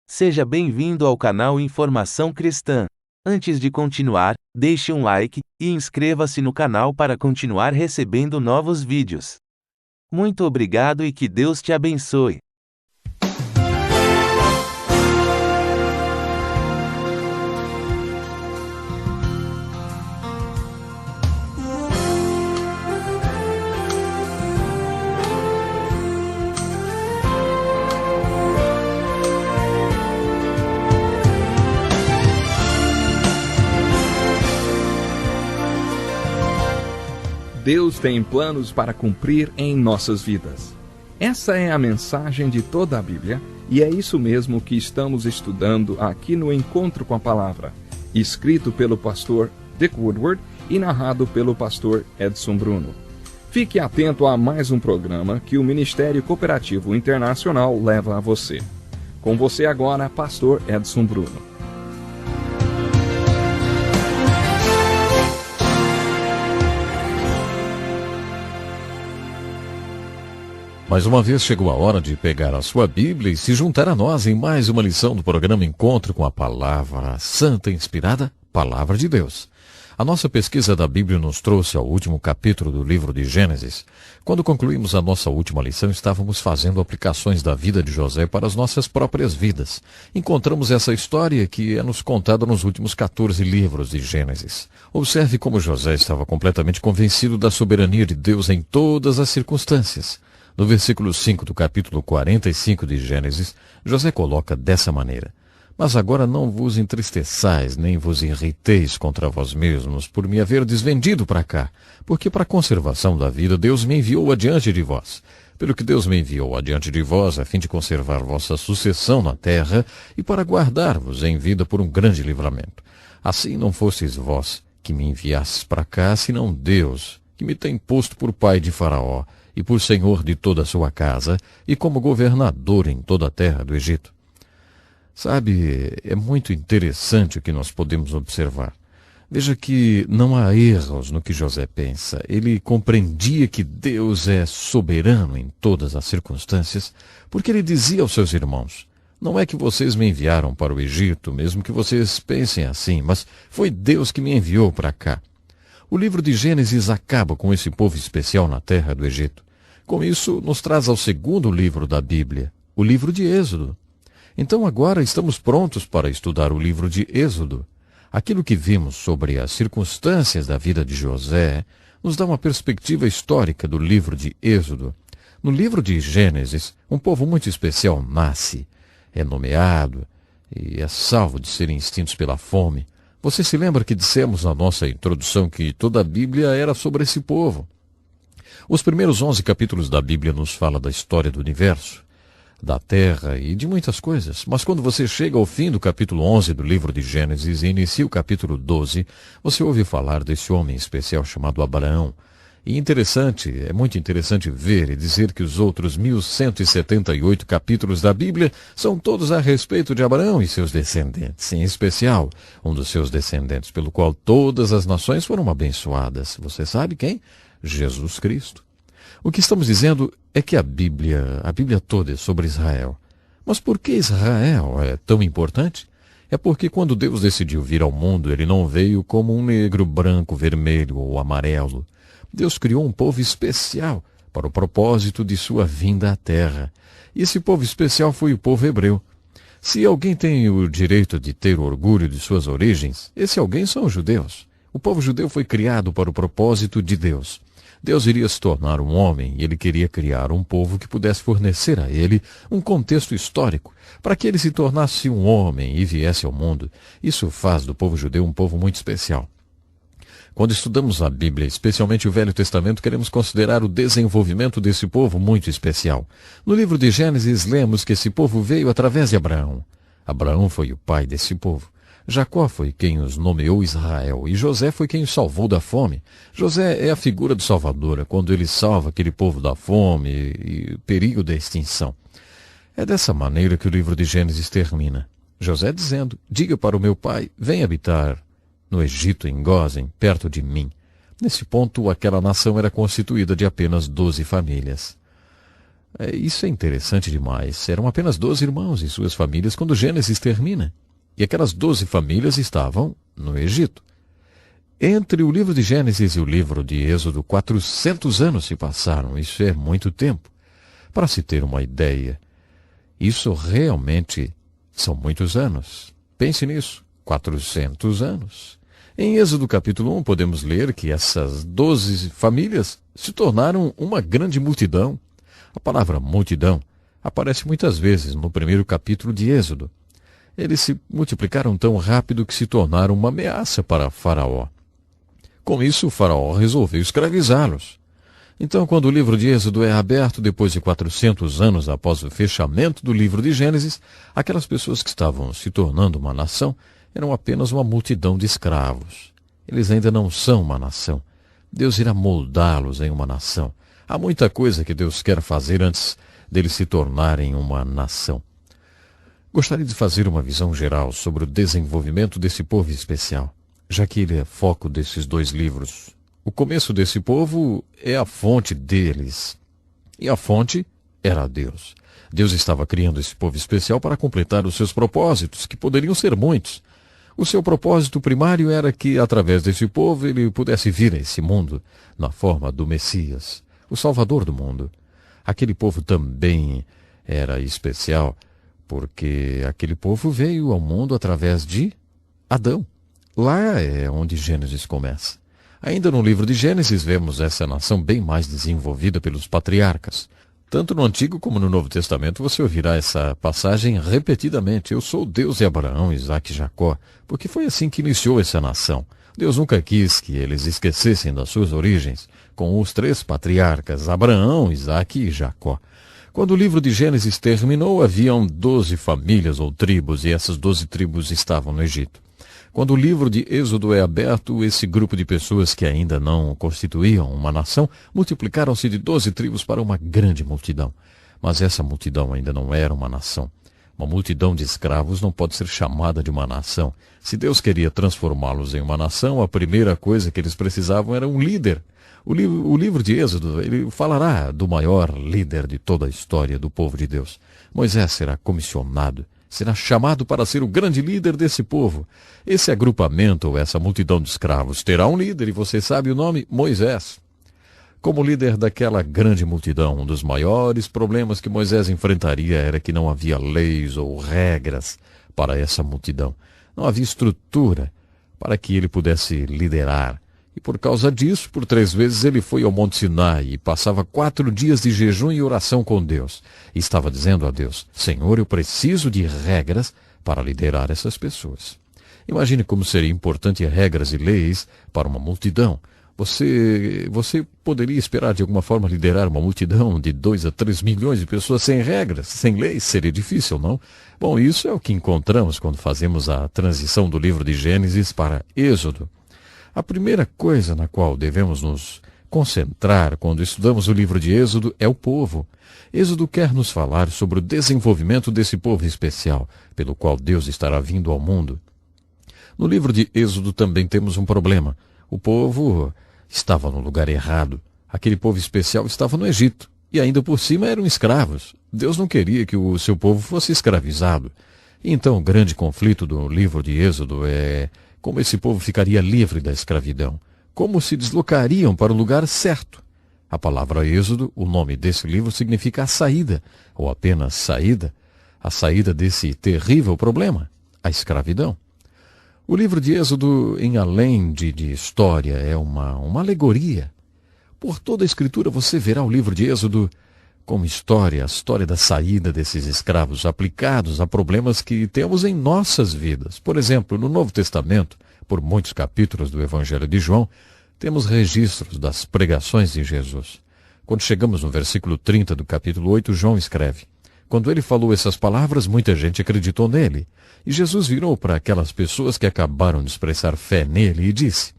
Seja bem-vindo ao canal Informação Cristã. Antes de continuar, deixe um like e inscreva-se no canal para continuar recebendo novos vídeos. Muito obrigado e que Deus te abençoe. Deus tem planos para cumprir em nossas vidas. Essa é a mensagem de toda a Bíblia e é isso mesmo que estamos estudando aqui no Encontro com a Palavra, escrito pelo pastor Dick Woodward e narrado pelo pastor Edson Bruno. Fique atento a mais um programa que o Ministério Cooperativo Internacional leva a você. Com você agora, pastor Edson Bruno. Mais uma vez chegou a hora de pegar a sua Bíblia e se juntar a nós em mais uma lição do programa Encontro com a Palavra Santa Inspirada, Palavra de Deus. A nossa pesquisa da Bíblia nos trouxe ao último capítulo do livro de Gênesis. Quando concluímos a nossa última lição, estávamos fazendo aplicações da vida de José para as nossas próprias vidas. Encontramos essa história que é nos contada nos últimos 14 livros de Gênesis. Observe como José estava completamente convencido da soberania de Deus em todas as circunstâncias. No versículo 5 do capítulo 45 de Gênesis, José coloca dessa maneira: Mas agora não vos entristeçais, nem vos irriteis contra vós mesmos, por me haverdes vendido para cá, porque para a conservação da vida Deus me enviou adiante de vós. Pelo que Deus me enviou adiante de vós, a fim de conservar vossa sucessão na terra, e para guardar-vos em vida por um grande livramento. Assim não fostes vós que me enviastes para cá, senão Deus, que me tem posto por pai de Faraó, e por senhor de toda a sua casa, e como governador em toda a terra do Egito. Sabe, é muito interessante o que nós podemos observar. Veja que não há erros no que José pensa. Ele compreendia que Deus é soberano em todas as circunstâncias, porque ele dizia aos seus irmãos: Não é que vocês me enviaram para o Egito, mesmo que vocês pensem assim, mas foi Deus que me enviou para cá. O livro de Gênesis acaba com esse povo especial na terra do Egito. Com isso, nos traz ao segundo livro da Bíblia, o livro de Êxodo. Então agora estamos prontos para estudar o livro de Êxodo. Aquilo que vimos sobre as circunstâncias da vida de José nos dá uma perspectiva histórica do livro de Êxodo. No livro de Gênesis, um povo muito especial nasce, é nomeado e é salvo de serem extintos pela fome. Você se lembra que dissemos na nossa introdução que toda a Bíblia era sobre esse povo? Os primeiros 11 capítulos da Bíblia nos falam da história do universo, da terra e de muitas coisas. Mas quando você chega ao fim do capítulo 11 do livro de Gênesis e inicia o capítulo 12, você ouve falar desse homem especial chamado Abraão. E é muito interessante ver e dizer que os outros 1178 capítulos da Bíblia são todos a respeito de Abraão e seus descendentes, em especial um dos seus descendentes, pelo qual todas as nações foram abençoadas. Você sabe quem? Jesus Cristo. O que estamos dizendo é que a Bíblia toda é sobre Israel. Mas por que Israel é tão importante? É porque quando Deus decidiu vir ao mundo, ele não veio como um negro, branco, vermelho ou amarelo. Deus criou um povo especial para o propósito de sua vinda à terra. E esse povo especial foi o povo hebreu. Se alguém tem o direito de ter orgulho de suas origens, esse alguém são os judeus. O povo judeu foi criado para o propósito de Deus. Deus iria se tornar um homem e ele queria criar um povo que pudesse fornecer a ele um contexto histórico, para que ele se tornasse um homem e viesse ao mundo. Isso faz do povo judeu um povo muito especial. Quando estudamos a Bíblia, especialmente o Velho Testamento, queremos considerar o desenvolvimento desse povo muito especial. No livro de Gênesis, lemos que esse povo veio através de Abraão. Abraão foi o pai desse povo. Jacó foi quem os nomeou Israel, e José foi quem os salvou da fome. José é a figura do Salvador, quando ele salva aquele povo da fome e perigo da extinção. É dessa maneira que o livro de Gênesis termina. José dizendo: Diga para o meu pai, vem habitar no Egito, em Gósen, perto de mim. Nesse ponto, aquela nação era constituída de apenas 12 famílias. Isso é interessante demais. Eram apenas 12 irmãos e suas famílias quando Gênesis termina. E aquelas 12 famílias estavam no Egito. Entre o livro de Gênesis e o livro de Êxodo, 400 anos se passaram. Isso é muito tempo. Para se ter uma ideia, isso realmente são muitos anos. Pense nisso, 400 anos. Em Êxodo capítulo 1 podemos ler que essas 12 famílias se tornaram uma grande multidão. A palavra multidão aparece muitas vezes no primeiro capítulo de Êxodo. Eles se multiplicaram tão rápido que se tornaram uma ameaça para Faraó. Com isso, o Faraó resolveu escravizá-los. Então, quando o livro de Êxodo é aberto, depois de 400 anos após o fechamento do livro de Gênesis, aquelas pessoas que estavam se tornando uma nação eram apenas uma multidão de escravos. Eles ainda não são uma nação. Deus irá moldá-los em uma nação. Há muita coisa que Deus quer fazer antes deles se tornarem uma nação. Gostaria de fazer uma visão geral sobre o desenvolvimento desse povo especial, já que ele é foco desses 2 livros. O começo desse povo é a fonte deles. E a fonte era Deus. Deus estava criando esse povo especial para completar os seus propósitos, que poderiam ser muitos. O seu propósito primário era que, através desse povo, ele pudesse vir a esse mundo na forma do Messias, o Salvador do mundo. Aquele povo também era especial, porque aquele povo veio ao mundo através de Adão. Lá é onde Gênesis começa. Ainda no livro de Gênesis vemos essa nação bem mais desenvolvida pelos patriarcas. Tanto no Antigo como no Novo Testamento você ouvirá essa passagem repetidamente. Eu sou o Deus de Abraão, Isaque e Jacó, porque foi assim que iniciou essa nação. Deus nunca quis que eles esquecessem das suas origens, com os 3 patriarcas, Abraão, Isaque e Jacó. Quando o livro de Gênesis terminou, haviam 12 famílias ou tribos, e essas 12 tribos estavam no Egito. Quando o livro de Êxodo é aberto, esse grupo de pessoas que ainda não constituíam uma nação multiplicaram-se de 12 tribos para uma grande multidão. Mas essa multidão ainda não era uma nação. Uma multidão de escravos não pode ser chamada de uma nação. Se Deus queria transformá-los em uma nação, a primeira coisa que eles precisavam era um líder. O livro de Êxodo, ele falará do maior líder de toda a história do povo de Deus. Moisés será comissionado. Será chamado para ser o grande líder desse povo. Esse agrupamento ou essa multidão de escravos terá um líder, e você sabe o nome? Moisés. Como líder daquela grande multidão, um dos maiores problemas que Moisés enfrentaria era que não havia leis ou regras para essa multidão. Não havia estrutura para que ele pudesse liderar. E por causa disso, por 3 vezes ele foi ao Monte Sinai e passava 4 dias de jejum e oração com Deus. E estava dizendo a Deus: Senhor, eu preciso de regras para liderar essas pessoas. Imagine como seria importante regras e leis para uma multidão. Você poderia esperar de alguma forma liderar uma multidão de 2 a 3 milhões de pessoas sem regras, sem leis? Seria difícil, não? Bom, isso é o que encontramos quando fazemos a transição do livro de Gênesis para Êxodo. A primeira coisa na qual devemos nos concentrar quando estudamos o livro de Êxodo é o povo. Êxodo quer nos falar sobre o desenvolvimento desse povo especial, pelo qual Deus estará vindo ao mundo. No livro de Êxodo também temos um problema. O povo estava no lugar errado. Aquele povo especial estava no Egito, e ainda por cima eram escravos. Deus não queria que o seu povo fosse escravizado. Então o grande conflito do livro de Êxodo é como esse povo ficaria livre da escravidão, como se deslocariam para o lugar certo. A palavra Êxodo, o nome desse livro, significa a saída, ou apenas saída, a saída desse terrível problema, a escravidão. O livro de Êxodo, em além de história, é uma alegoria. Por toda a Escritura você verá o livro de Êxodo como história, a história da saída desses escravos aplicados a problemas que temos em nossas vidas. Por exemplo, no Novo Testamento, por muitos capítulos do Evangelho de João, temos registros das pregações de Jesus. Quando chegamos no versículo 30 do capítulo 8, João escreve: Quando ele falou essas palavras, muita gente acreditou nele. E Jesus virou para aquelas pessoas que acabaram de expressar fé nele e disse: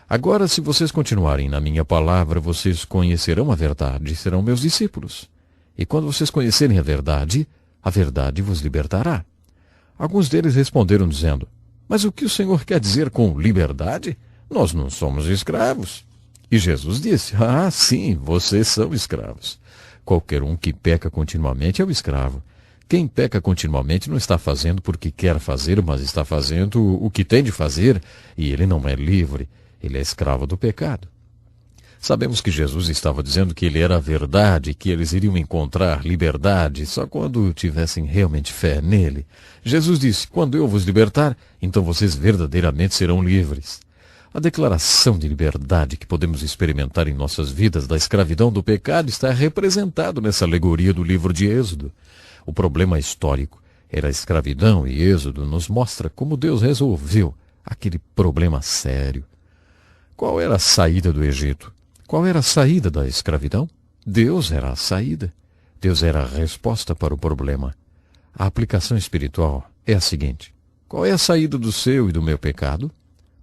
Agora, se vocês continuarem na minha palavra, vocês conhecerão a verdade e serão meus discípulos. E quando vocês conhecerem a verdade vos libertará. Alguns deles responderam dizendo: Mas o que o Senhor quer dizer com liberdade? Nós não somos escravos. E Jesus disse: sim, vocês são escravos. Qualquer um que peca continuamente é o escravo. Quem peca continuamente não está fazendo porque quer fazer, mas está fazendo o que tem de fazer, e ele não é livre, ele é escravo do pecado. Sabemos que Jesus estava dizendo que ele era a verdade, que eles iriam encontrar liberdade só quando tivessem realmente fé nele. Jesus disse: quando eu vos libertar, então vocês verdadeiramente serão livres. A declaração de liberdade que podemos experimentar em nossas vidas da escravidão do pecado está representado nessa alegoria do livro de Êxodo. O problema histórico era a escravidão, e Êxodo nos mostra como Deus resolveu aquele problema sério. Qual era a saída do Egito? Qual era a saída da escravidão? Deus era a saída. Deus era a resposta para o problema. A aplicação espiritual é a seguinte: qual é a saída do seu e do meu pecado?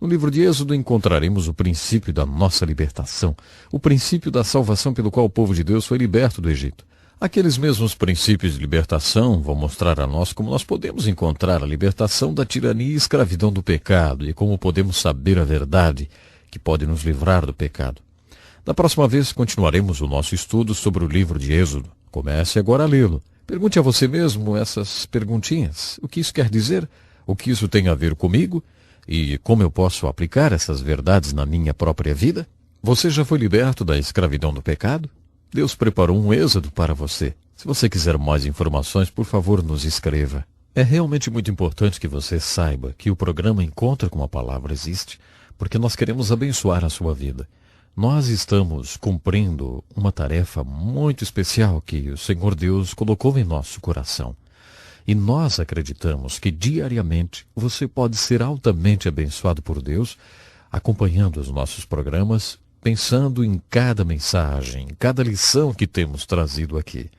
No livro de Êxodo encontraremos o princípio da nossa libertação, o princípio da salvação pelo qual o povo de Deus foi liberto do Egito. Aqueles mesmos princípios de libertação vão mostrar a nós como nós podemos encontrar a libertação da tirania e escravidão do pecado e como podemos saber a verdade que pode nos livrar do pecado. Da próxima vez continuaremos o nosso estudo sobre o livro de Êxodo. Comece agora a lê-lo. Pergunte a você mesmo essas perguntinhas. O que isso quer dizer? O que isso tem a ver comigo? E como eu posso aplicar essas verdades na minha própria vida? Você já foi liberto da escravidão do pecado? Deus preparou um êxodo para você. Se você quiser mais informações, por favor, nos escreva. É realmente muito importante que você saiba que o programa Encontra com a Palavra existe, porque nós queremos abençoar a sua vida. Nós estamos cumprindo uma tarefa muito especial que o Senhor Deus colocou em nosso coração. E nós acreditamos que diariamente você pode ser altamente abençoado por Deus, acompanhando os nossos programas, pensando em cada mensagem, em cada lição que temos trazido aqui.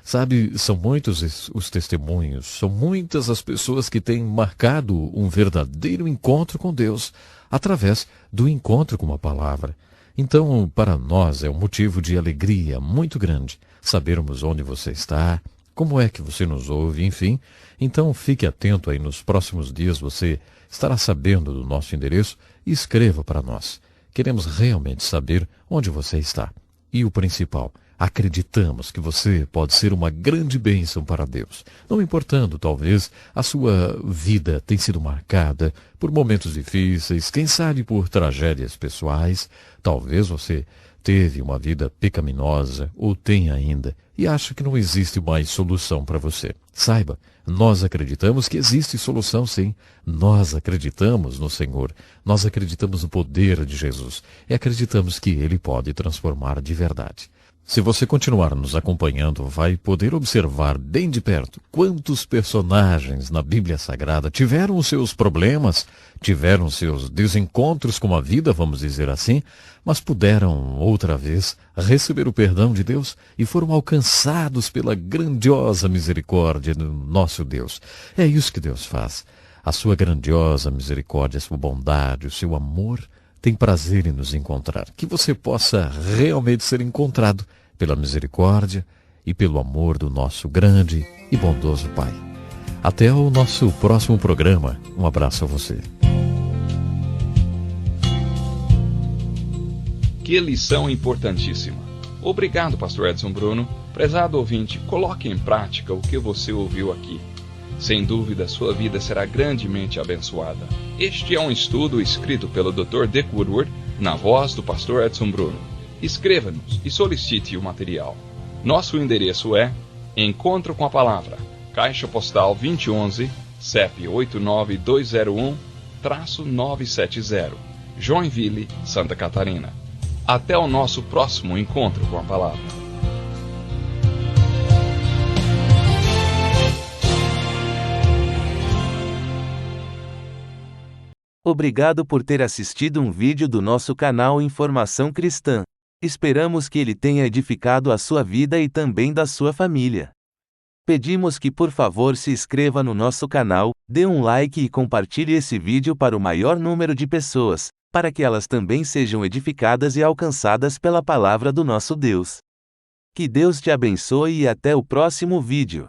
Sabe, são muitos os testemunhos, são muitas as pessoas que têm marcado um verdadeiro encontro com Deus através do encontro com a palavra. Então, para nós é um motivo de alegria muito grande sabermos onde você está, como é que você nos ouve, enfim. Então, fique atento aí, nos próximos dias você estará sabendo do nosso endereço e escreva para nós. Queremos realmente saber onde você está. E o principal, acreditamos que você pode ser uma grande bênção para Deus. Não importando, talvez, a sua vida tenha sido marcada por momentos difíceis, quem sabe por tragédias pessoais. Talvez você teve uma vida pecaminosa, ou tem ainda, e acha que não existe mais solução para você. Saiba, nós acreditamos que existe solução, sim. Nós acreditamos no Senhor. Nós acreditamos no poder de Jesus. E acreditamos que Ele pode transformar de verdade. Se você continuar nos acompanhando, vai poder observar bem de perto quantos personagens na Bíblia Sagrada tiveram os seus problemas, tiveram seus desencontros com a vida, vamos dizer assim, mas puderam, outra vez, receber o perdão de Deus e foram alcançados pela grandiosa misericórdia do nosso Deus. É isso que Deus faz. A sua grandiosa misericórdia, a sua bondade, o seu amor tem prazer em nos encontrar. Que você possa realmente ser encontrado pela misericórdia e pelo amor do nosso grande e bondoso Pai. Até o nosso próximo programa. Um abraço a você. Que lição importantíssima. Obrigado, Pastor Edson Bruno. Prezado ouvinte, coloque em prática o que você ouviu aqui. Sem dúvida, sua vida será grandemente abençoada. Este é um estudo escrito pelo Dr. Dick Woodward, na voz do Pastor Edson Bruno. Escreva-nos e solicite o material. Nosso endereço é Encontro com a Palavra, Caixa Postal 2011, CEP 89201-970, Joinville, Santa Catarina. Até o nosso próximo Encontro com a Palavra. Obrigado por ter assistido um vídeo do nosso canal Informação Cristã. Esperamos que ele tenha edificado a sua vida e também da sua família. Pedimos que por favor se inscreva no nosso canal, dê um like e compartilhe esse vídeo para o maior número de pessoas, para que elas também sejam edificadas e alcançadas pela palavra do nosso Deus. Que Deus te abençoe e até o próximo vídeo.